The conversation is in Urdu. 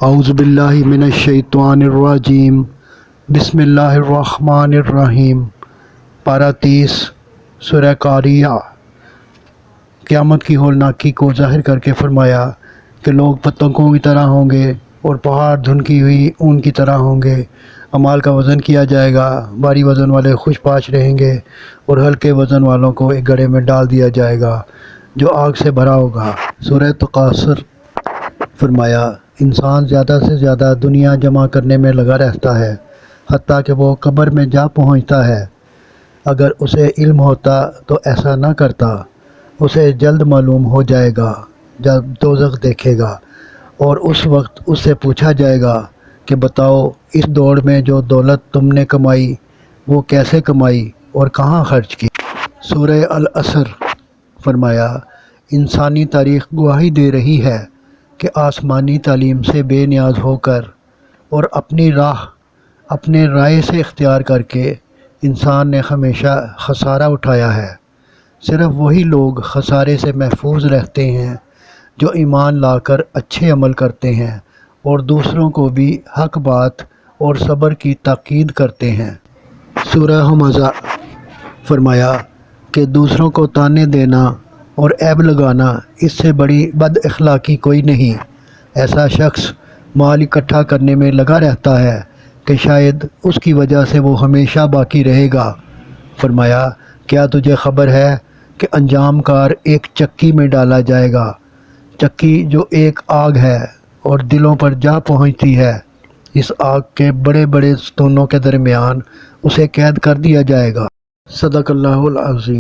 اعوذ باللہ من الشیطان الرجیم، بسم اللہ الرحمن الرحیم۔ پارہ 30 سورہ قاریہ۔ قیامت کی ہولناکی کو ظاہر کر کے فرمایا کہ لوگ پتنگوں کی طرح ہوں گے اور پہاڑ دھنکی ہوئی اون کی طرح ہوں گے۔ اعمال کا وزن کیا جائے گا، بھاری وزن والے خوش پاش رہیں گے اور ہلکے وزن والوں کو ایک گڑھے میں ڈال دیا جائے گا جو آگ سے بھرا ہوگا۔ سورہ تکاثر۔ فرمایا انسان زیادہ سے زیادہ دنیا جمع کرنے میں لگا رہتا ہے حتیٰ کہ وہ قبر میں جا پہنچتا ہے۔ اگر اسے علم ہوتا تو ایسا نہ کرتا۔ اسے جلد معلوم ہو جائے گا جب دوزخ دیکھے گا، اور اس وقت اس سے پوچھا جائے گا کہ بتاؤ اس دوڑ میں جو دولت تم نے کمائی وہ کیسے کمائی اور کہاں خرچ کی۔ سورہ العصر۔ فرمایا انسانی تاریخ گواہی دے رہی ہے کہ آسمانی تعلیم سے بے نیاز ہو کر اور اپنی راہ اپنے رائے سے اختیار کر کے انسان نے ہمیشہ خسارہ اٹھایا ہے۔ صرف وہی لوگ خسارے سے محفوظ رہتے ہیں جو ایمان لا کر اچھے عمل کرتے ہیں اور دوسروں کو بھی حق بات اور صبر کی تاکید کرتے ہیں۔ سورہ ھمزہ۔ فرمایا کہ دوسروں کو طعنے دینا اور عیب لگانا اس سے بڑی بد اخلاقی کوئی نہیں۔ ایسا شخص مال اکٹھا کرنے میں لگا رہتا ہے کہ شاید اس کی وجہ سے وہ ہمیشہ باقی رہے گا۔ فرمایا کیا تجھے خبر ہے کہ انجام کار ایک چکی میں ڈالا جائے گا، چکی جو ایک آگ ہے اور دلوں پر جا پہنچتی ہے۔ اس آگ کے بڑے بڑے ستونوں کے درمیان اسے قید کر دیا جائے گا۔ صدق اللہ العظیم۔